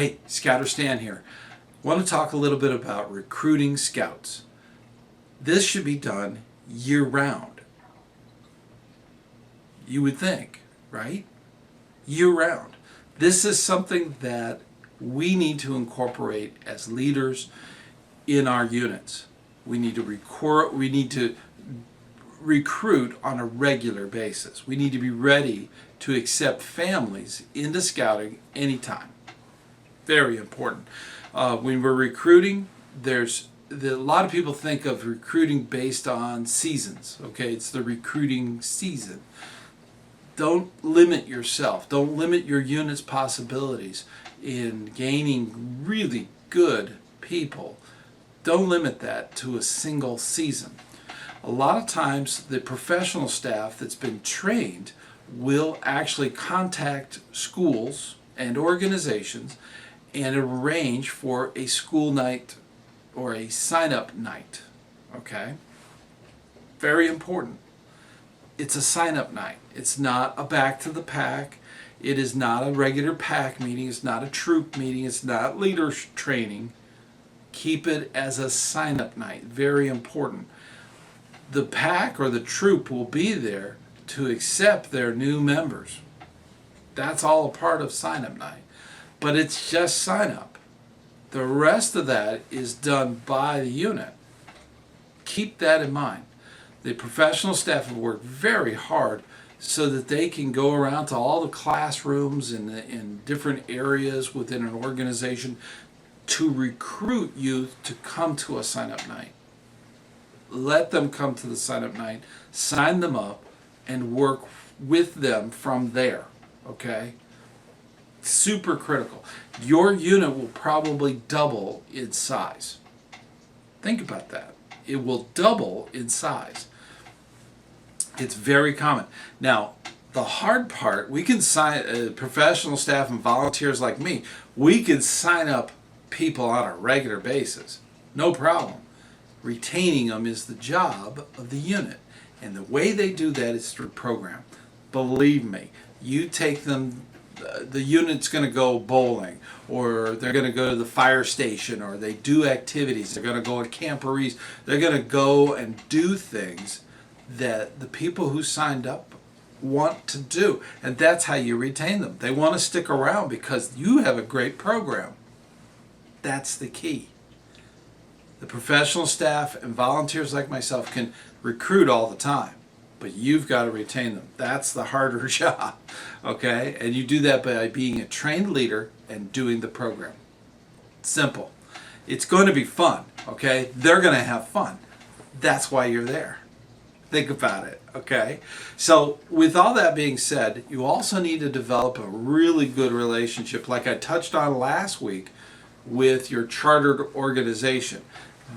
Hey, ScouterStan here. I want to talk a little bit about recruiting scouts. This should be done year-round. You would think, right? Year-round. This is something that we need to incorporate as leaders in our units. We need to recruit on a regular basis. We need to be ready to accept families into scouting anytime. Very important. When we're recruiting, a lot of people think of recruiting based on seasons. Okay, it's the recruiting season. Don't limit yourself. Don't limit your unit's possibilities in gaining really good people. Don't limit that to a single season. A lot of times the professional staff that's been trained will actually contact schools and organizations and arrange for a school night or a sign-up night. Okay? Very important. It's a sign-up night. It's not a back to the pack. It is not a regular pack meeting. It's not a troop meeting. It's not leader training. Keep it as a sign-up night. Very important. The pack or the troop will be there to accept their new members. That's all a part of sign-up night. But it's just sign-up. The rest of that is done by the unit. Keep that in mind. The professional staff have worked very hard so that they can go around to all the classrooms in different areas within an organization to recruit youth to come to a sign-up night. Let them come to the sign-up night, sign them up, and work with them from there. Okay? Super critical. Your unit will probably double in size. Think about that. It will double in size. It's very common. Now, the hard part, we can sign professional staff and volunteers like me. We can sign up people on a regular basis. No problem. Retaining them is the job of the unit. And the way they do that is through program. Believe me, you take them, the unit's going to go bowling, or they're going to go to the fire station, or they do activities, they're going to go to camporees, they're going to go and do things that the people who signed up want to do. And that's how you retain them. They want to stick around because you have a great program. That's the key. The professional staff and volunteers like myself can recruit all the time, but you've got to retain them. That's the harder job, okay? And you do that by being a trained leader and doing the program. Simple. It's going to be fun, okay? They're going to have fun. That's why you're there. Think about it, okay? So with all that being said, you also need to develop a really good relationship, like I touched on last week, with your chartered organization.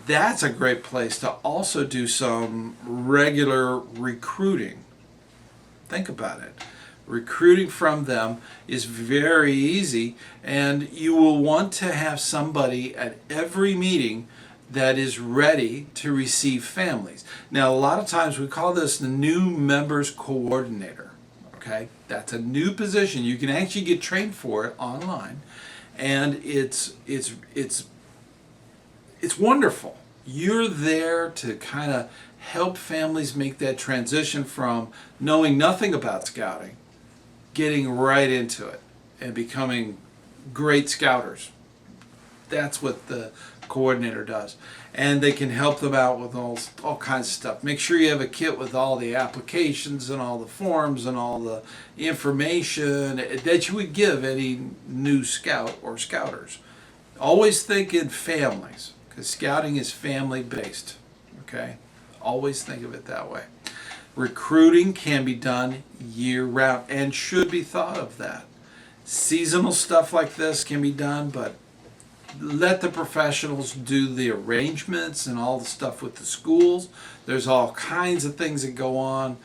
That's a great place to also do some regular recruiting. Think about it. Recruiting from them is very easy, and you will want to have somebody at every meeting that is ready to receive families. Now, a lot of times we call this the new members coordinator. Okay? That's a new position. You can actually get trained for it online, and it's wonderful. You're there to kind of help families make that transition from knowing nothing about scouting, getting right into it, and becoming great scouters. That's what the coordinator does. And they can help them out with all kinds of stuff. Make sure you have a kit with all the applications and all the forms and all the information that you would give any new scout or scouters. Always think in families, because scouting is family based. Okay? Always think of it that way. Recruiting can be done year round and should be thought of that. Seasonal stuff like this can be done, but let the professionals do the arrangements and all the stuff with the schools. There's all kinds of things that go on.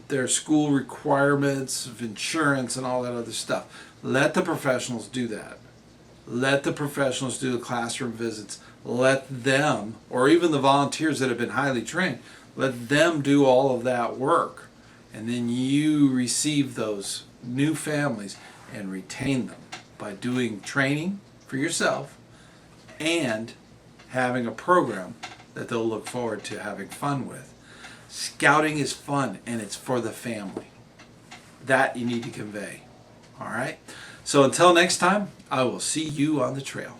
There are school requirements of insurance and all that other stuff. Let the professionals do that. Let the professionals do the classroom visits. Let them, or even the volunteers that have been highly trained, let them do all of that work. And then you receive those new families and retain them by doing training for yourself and having a program that they'll look forward to having fun with. Scouting is fun and it's for the family. That you need to convey. All right? So until next time, I will see you on the trail.